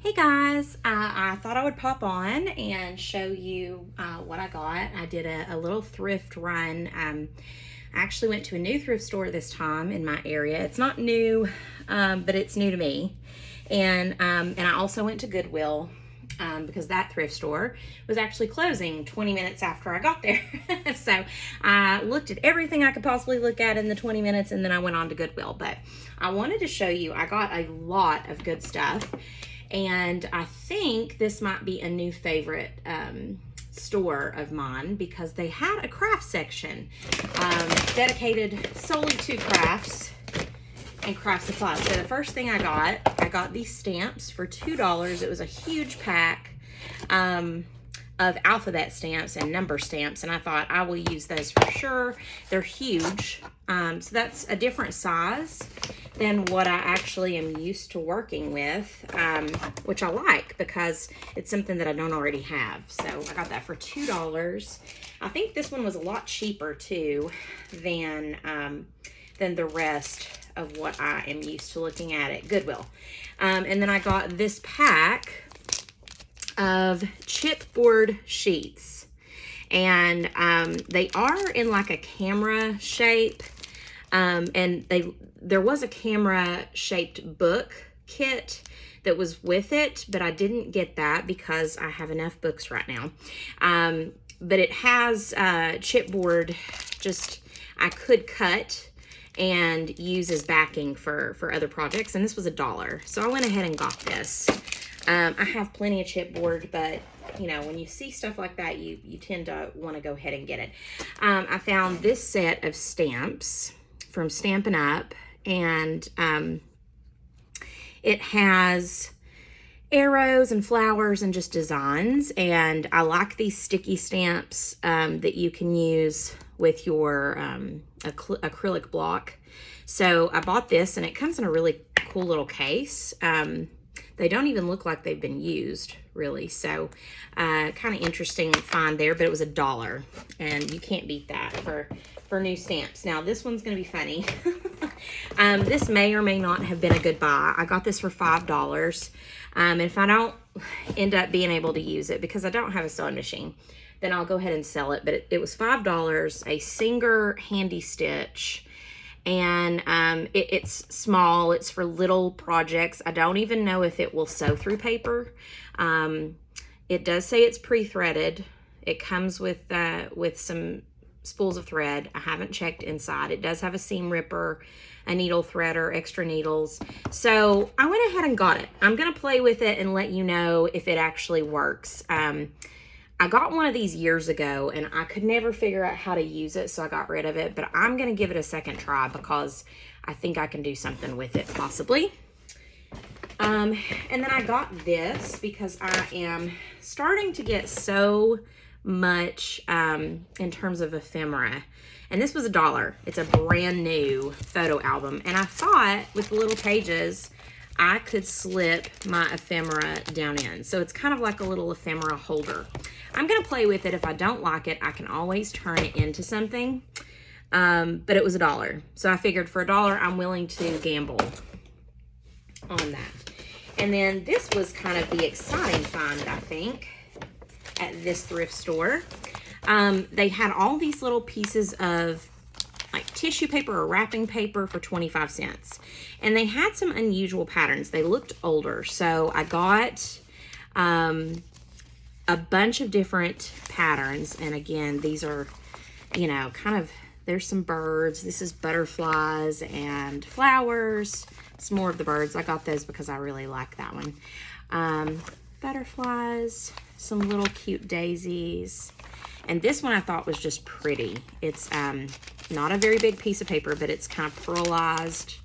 Hey guys, I thought I would pop on and show you what I got. I did a little thrift run. I actually went to a new thrift store this time in my area. It's not new, but it's new to me. And I also went to Goodwill because that thrift store was actually closing 20 minutes after I got there. So I looked at everything I could possibly look at in the 20 minutes, and then I went on to Goodwill. But I wanted to show you, I got a lot of good stuff. And I think this might be a new favorite store of mine because they had a craft section dedicated solely to crafts and craft supplies. So the first thing I got these stamps for $2. It was a huge pack of alphabet stamps and number stamps, and I thought I will use those for sure. They're huge, so that's a different size than what I actually am used to working with, which I like because it's something that I don't already have. So I got that for $2. I think this one was a lot cheaper too than the rest of what I am used to looking at Goodwill. And then I got this pack of chipboard sheets, and they are in like a camera shape, and there was a camera shaped book kit that was with it, but I didn't get that because I have enough books right now. But it has chipboard, just I could cut and use as backing for other projects, and this was $1, so I went ahead and got this. I have plenty of chipboard, but you know, when you see stuff like that, you tend to want to go ahead and get it. I found this set of stamps from Stampin' Up, and it has arrows and flowers and just designs, and I like these sticky stamps that you can use with your acrylic block. So I bought this, and it comes in a really cool little case. They don't even look like they've been used, really. So kind of interesting find there, but it was $1, and you can't beat that for new stamps. Now, this one's going to be funny. This may or may not have been a good buy. I got this for $5. And if I don't end up being able to use it because I don't have a sewing machine, then I'll go ahead and sell it. But it was $5, a Singer Handy Stitch. And it's small. It's for little projects. I don't even know if it will sew through paper. It does say it's pre-threaded. It comes with some spools of thread. I haven't checked inside. It does have a seam ripper, a needle threader, extra needles. So I went ahead and got it. I'm going to play with it and let you know if it actually works. I got one of these years ago, and I could never figure out how to use it, so I got rid of it. But I'm going to give it a second try because I think I can do something with it, possibly. And then I got this because I am starting to get so much in terms of ephemera. And this was $1. It's a brand new photo album. And I thought with the little pages, I could slip my ephemera down in. So it's kind of like a little ephemera holder. I'm going to play with it. If I don't like it, I can always turn it into something. But it was $1. So I figured for $1, I'm willing to gamble on that. And then this was kind of the exciting find, I think, at this thrift store. They had all these little pieces of like tissue paper or wrapping paper for 25 cents. And they had some unusual patterns. They looked older. So I got a bunch of different patterns. And again, these are, you know, kind of, there's some birds. This is butterflies and flowers. Some more of the birds. I got those because I really like that one. Butterflies, some little cute daisies. And this one I thought was just pretty. It's not a very big piece of paper, but it's kind of pearlized.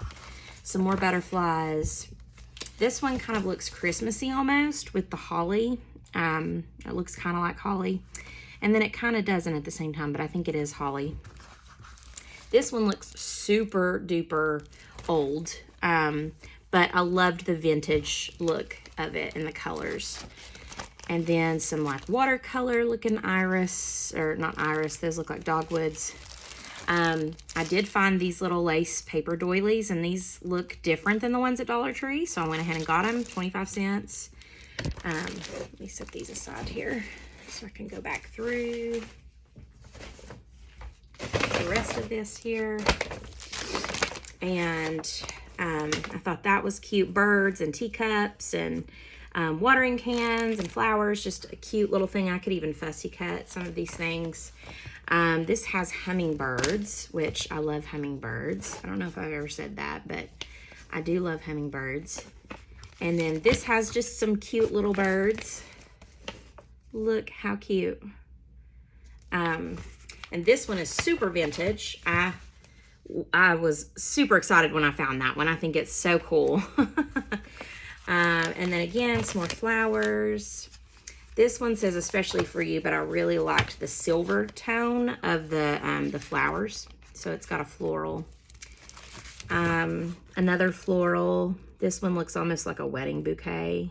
Some more butterflies. This one kind of looks Christmassy almost with the holly. It looks kind of like holly. And then it kind of doesn't at the same time, but I think it is holly. This one looks super duper old, but I loved the vintage look of it and the colors. And then some like watercolor looking iris, or not iris, those look like dogwoods. I did find these little lace paper doilies, and these look different than the ones at Dollar Tree, so I went ahead and got them, 25 cents. Let me set these aside here so I can go back through the rest of this here. And I thought that was cute. Birds and teacups and watering cans and flowers. Just a cute little thing. I could even fussy cut some of these things. This has hummingbirds, which I love hummingbirds. I don't know if I've ever said that, but I do love hummingbirds. And then this has just some cute little birds. Look how cute. And this one is super vintage. I was super excited when I found that one. I think it's so cool. And then again, some more flowers. This one says especially for you, but I really liked the silver tone of the flowers. So it's got a floral. Another floral. This one looks almost like a wedding bouquet.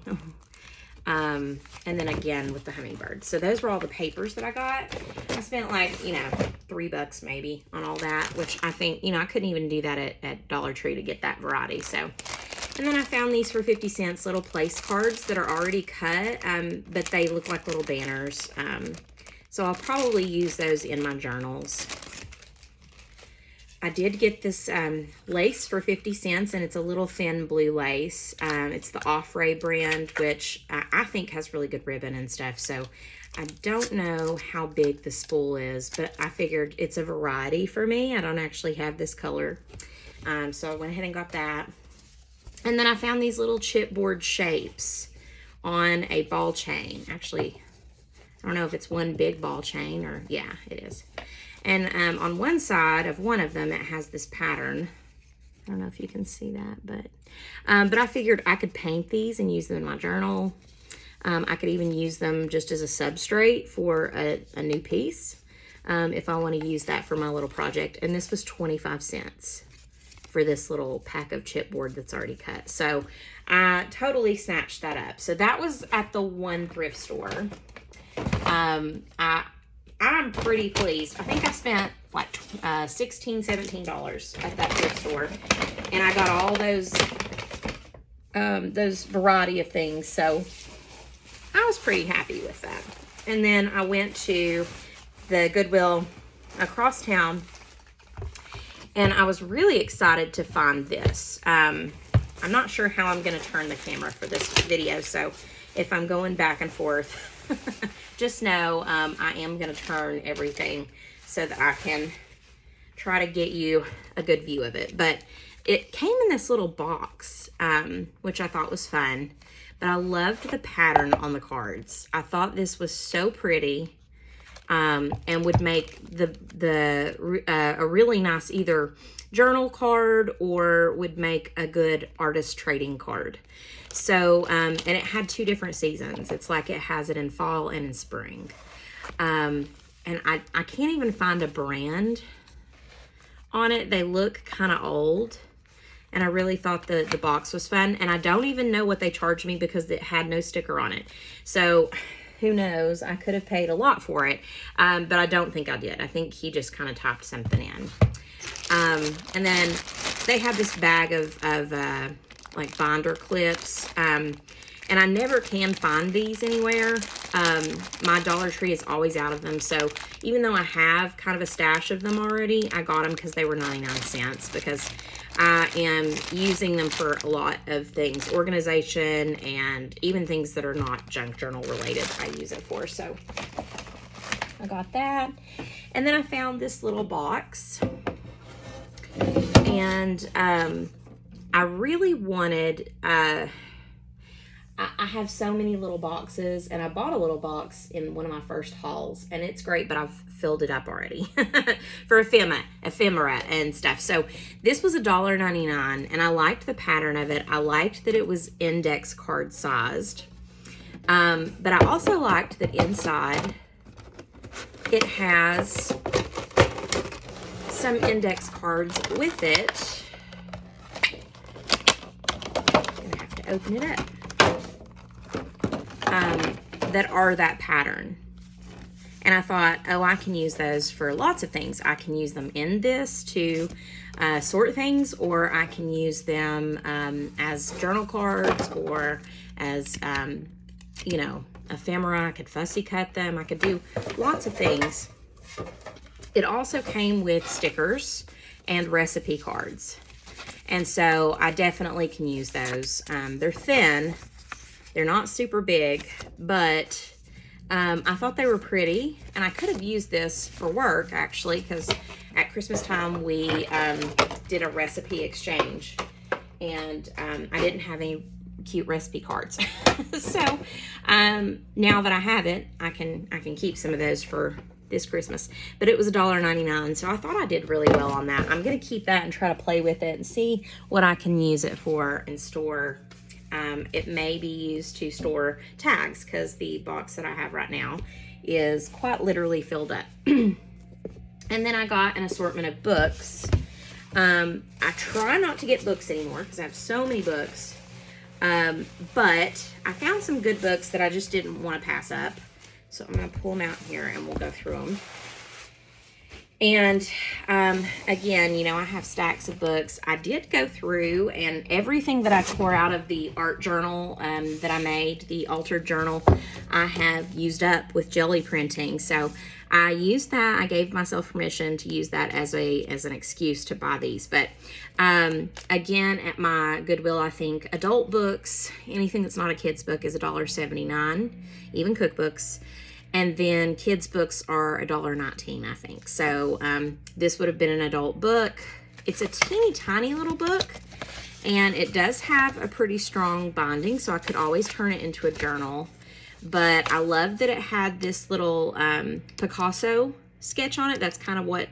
And then again with the hummingbird. So those were all the papers that I got. I spent like, you know, $3 maybe on all that, which I think, you know, I couldn't even do that at Dollar Tree to get that variety. So, and then I found these for 50 cents, little place cards that are already cut, but they look like little banners. So I'll probably use those in my journals. I did get this lace for 50 cents, and it's a little thin blue lace. It's the Offray brand, which I think has really good ribbon and stuff. So I don't know how big the spool is, but I figured it's a variety for me. I don't actually have this color. So I went ahead and got that. And then I found these little chipboard shapes on a ball chain. Actually, I don't know if it's one big ball chain or, yeah, it is. And on one side of one of them, it has this pattern. I don't know if you can see that, but I figured I could paint these and use them in my journal. I could even use them just as a substrate for a new piece if I want to use that for my little project. And this was 25 cents for this little pack of chipboard that's already cut. So I totally snatched that up. So that was at the one thrift store. I'm pretty pleased. I think I spent like $16, $17 at that thrift store, and I got all those variety of things. So I was pretty happy with that. And then I went to the Goodwill across town, and I was really excited to find this. I'm not sure how I'm going to turn the camera for this video, so if I'm going back and forth, just know I am going to turn everything so that I can try to get you a good view of it. But it came in this little box, which I thought was fun. But I loved the pattern on the cards. I thought this was so pretty and would make a really nice either journal card or would make a good artist trading card. So, and it had 2 different seasons. It's like it has it in fall and in spring. And I can't even find a brand on it. They look kind of old. And I really thought the box was fun. And I don't even know what they charged me because it had no sticker on it. So, who knows? I could have paid a lot for it. But I don't think I did. I think he just kind of typed something in. And then they have this bag of like binder clips, and I never can find these anywhere. My Dollar Tree is always out of them, so even though I have kind of a stash of them already, I got them because they were 99 cents, because I am using them for a lot of things, organization, and even things that are not junk journal related, I use it for. So I got that, and then I found this little box, and I really wanted, I have so many little boxes, and I bought a little box in one of my first hauls, and it's great, but I've filled it up already for ephemera and stuff. So this was $1.99, and I liked the pattern of it. I liked that it was index card sized, but I also liked that inside it has some index cards with it. Open it up, that are that pattern. And I thought, oh, I can use those for lots of things. I can use them in this to sort things, or I can use them as journal cards, or as you know, ephemera. I could fussy cut them. I could do lots of things. It also came with stickers and recipe cards. And so I definitely can use those. They're thin. They're not super big, but I thought they were pretty. And I could have used this for work, actually, because at Christmas time we did a recipe exchange. And I didn't have any cute recipe cards. So now that I have it, I can keep some of those for this Christmas. But it was $1.99, so I thought I did really well on that. I'm going to keep that and try to play with it and see what I can use it for and store. It may be used to store tags, because the box that I have right now is quite literally filled up. And then I got an assortment of books. I try not to get books anymore because I have so many books. But I found some good books that I just didn't want to pass up. So I'm going to pull them out here and we'll go through them. And again, you know, I have stacks of books. I did go through, and everything that I tore out of the art journal that I made, the altered journal, I have used up with jelly printing. So I used that. I gave myself permission to use that as an excuse to buy these. But again, at my Goodwill, I think adult books, anything that's not a kid's book, is $1.79, even cookbooks. And then kids' books are $1.19, I think. So this would have been an adult book. It's a teeny tiny little book, and it does have a pretty strong binding, so I could always turn it into a journal. But I love that it had this little Picasso sketch on it. That's kind of what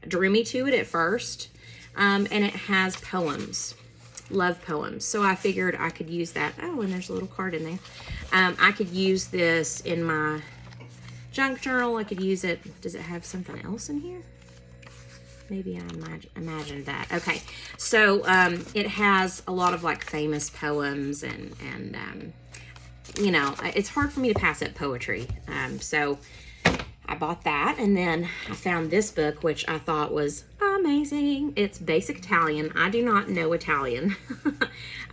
drew me to it at first. And it has poems. Love poems. So I figured I could use that. Oh, and there's a little card in there. I could use this in my junk journal. I could use it. Does it have something else in here? Maybe I imagined that. Okay. So it has a lot of like famous poems and you know, it's hard for me to pass up poetry. So I bought that, and then I found this book, which I thought was amazing. It's basic Italian. I do not know Italian.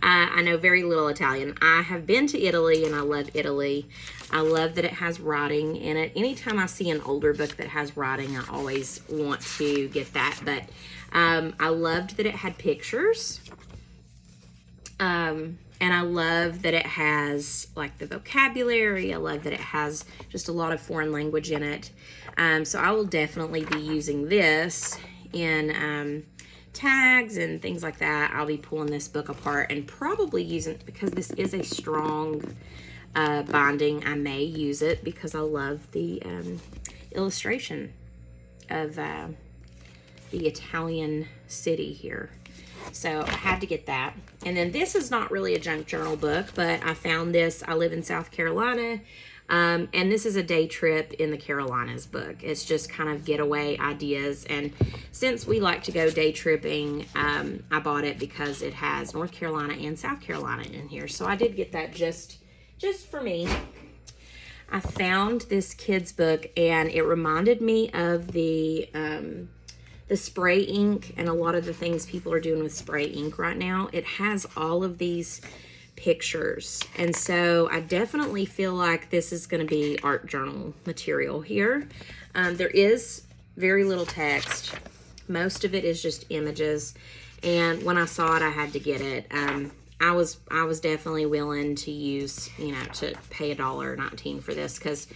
I know very little Italian. I have been to Italy, and I love Italy. I love that it has writing in it. Anytime I see an older book that has writing, I always want to get that. But I loved that it had pictures. And I love that it has like the vocabulary. I love that it has just a lot of foreign language in it. So I will definitely be using this in tags and things like that. I'll be pulling this book apart and probably using it because this is a strong binding. I may use it because I love the illustration of the Italian city here. So I had to get that. And then this is not really a junk journal book, but I found this. I live in South Carolina, and this is a day trip in the Carolinas book. It's just kind of getaway ideas. And since we like to go day tripping, I bought it because it has North Carolina and South Carolina in here. So I did get that just for me. I found this kid's book, and it reminded me of the spray ink and a lot of the things people are doing with spray ink right now. It has all of these pictures. And so I definitely feel like this is going to be art journal material here. There is very little text. Most of it is just images. And when I saw it, I had to get it. I was definitely willing to use, you know, to pay $1.19 for this because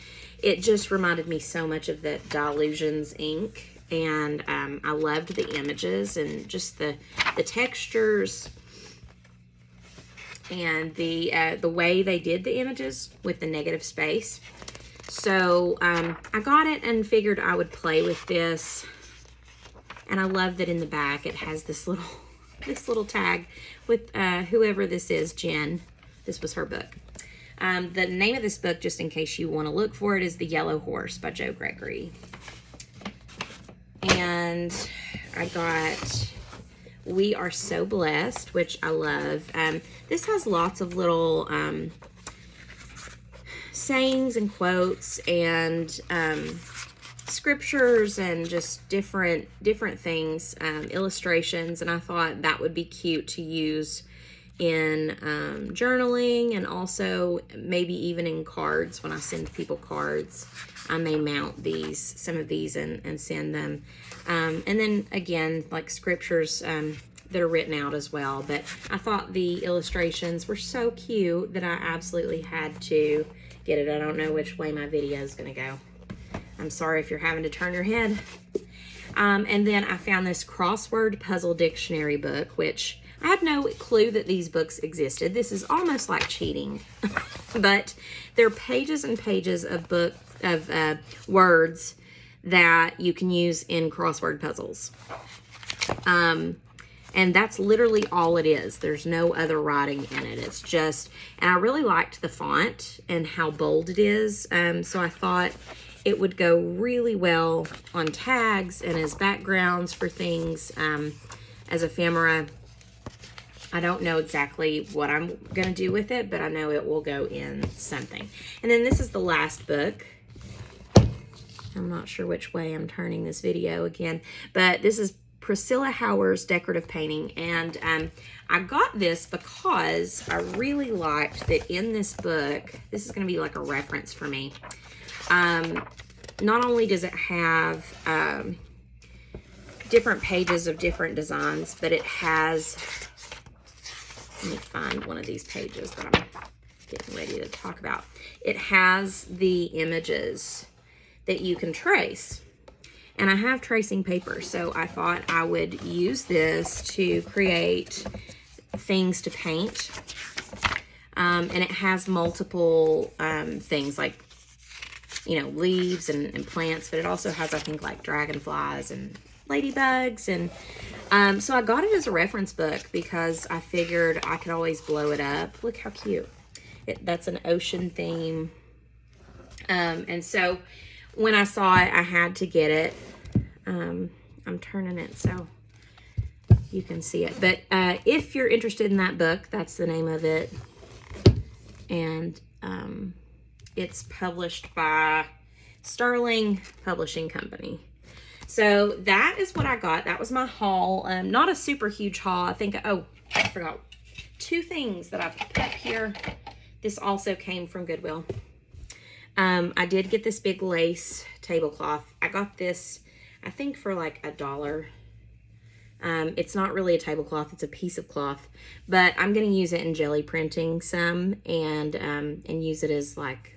it just reminded me so much of the Delusions ink. And I loved the images and just the textures and the way they did the images with the negative space. So I got it and figured I would play with this. And I love that in the back it has this little tag with whoever this is, Jen. This was her book. The name of this book, just in case you want to look for it, is The Yellow Horse by Joe Gregory. And I got We Are So Blessed, which I love. This has lots of little sayings and quotes and scriptures and just different things, illustrations. And I thought that would be cute to use in journaling, and also maybe even in cards. When I send people cards, I may mount some of these and send them. And then again, like scriptures that are written out as well. But I thought the illustrations were so cute that I absolutely had to get it. I don't know which way my video is going to go. I'm sorry if you're having to turn your head. And then I found this crossword puzzle dictionary book, which I had no clue that these books existed. This is almost like cheating, but they're pages and pages of words that you can use in crossword puzzles. And that's literally all it is. There's no other writing in it. It's just, and I really liked the font and how bold it is. So I thought it would go really well on tags and as backgrounds for things, as ephemera. I don't know exactly what I'm going to do with it, but I know it will go in something. And then this is the last book. I'm not sure which way I'm turning this video again, but this is Priscilla Hauer's decorative painting. And I got this because I really liked that in this book, this is going to be like a reference for me. Not only does it have different pages of different designs, but it has, let me find one of these pages that I'm getting ready to talk about. It has the images that you can trace. And I have tracing paper, so I thought I would use this to create things to paint. And it has multiple things like, you know, leaves and plants, but it also has, I think, like dragonflies and ladybugs. And so I got it as a reference book because I figured I could always blow it up. Look how cute. That's an ocean theme. And so when I saw it, I had to get it. I'm turning it so you can see it. But if you're interested in that book, that's the name of it. And it's published by Sterling Publishing Company. So that is what I got. That was my haul. Not a super huge haul. I think, oh, I forgot. 2 things that I've put here. This also came from Goodwill. I did get this big lace tablecloth. I got this, I think, for like $1. It's not really a tablecloth, it's a piece of cloth, but I'm going to use it in jelly printing some and use it as like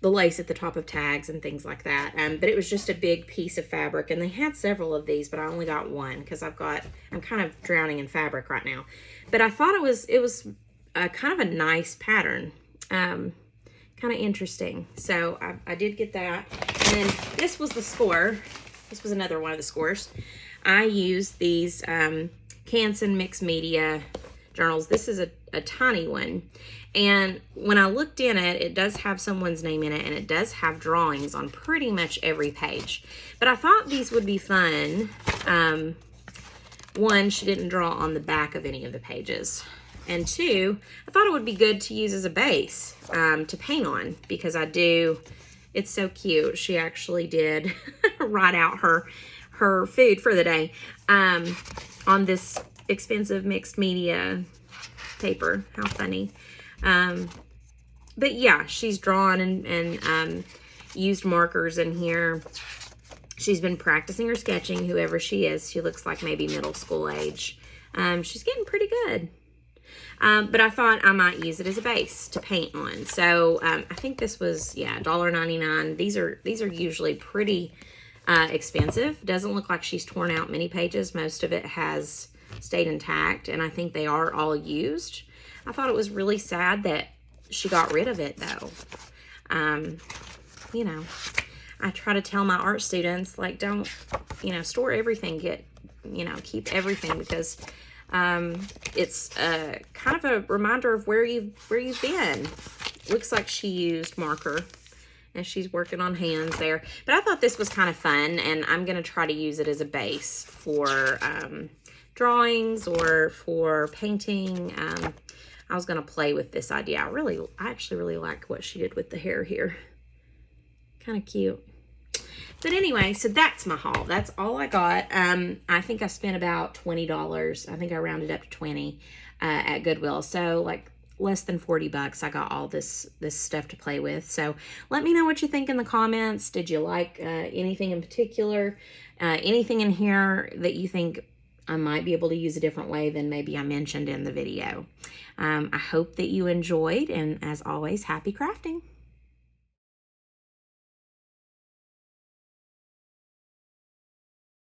the lace at the top of tags and things like that. But it was just a big piece of fabric, and they had several of these, but I only got one because I'm kind of drowning in fabric right now. But I thought it was kind of a nice pattern. Kind of interesting. So I did get that. And then this was the score. This was another one of the scores. I used these Canson Mixed Media journals. This is a tiny one. And when I looked in it, it does have someone's name in it, and it does have drawings on pretty much every page. But I thought these would be fun. One, she didn't draw on the back of any of the pages. And 2, I thought it would be good to use as a base to paint on, because I do, it's so cute. She actually did write out her food for the day on this expensive mixed media paper. How funny. But yeah, she's drawn and used markers in here. She's been practicing her sketching, whoever she is. She looks like maybe middle school age. She's getting pretty good. But I thought I might use it as a base to paint on. So I think this was, yeah, $1.99. These are usually pretty expensive. Doesn't look like she's torn out many pages. Most of it has stayed intact, and I think they are all used. I thought it was really sad that she got rid of it, though. You know, I try to tell my art students, like, don't, you know, store everything. Keep everything, because it's kind of a reminder of where you've been. Looks like she used marker, and she's working on hands there. But I thought this was kind of fun, and I'm going to try to use it as a base for drawings or for painting. I was going to play with this idea. I actually really like what she did with the hair here. Kind of cute. But anyway, so that's my haul. That's all I got. I think I spent about $20. I think I rounded up to 20 at Goodwill. So like less than 40 bucks. I got all this stuff to play with. So let me know what you think in the comments. Did you like anything in particular? Anything in here that you think I might be able to use a different way than maybe I mentioned in the video? I hope that you enjoyed, and as always, happy crafting.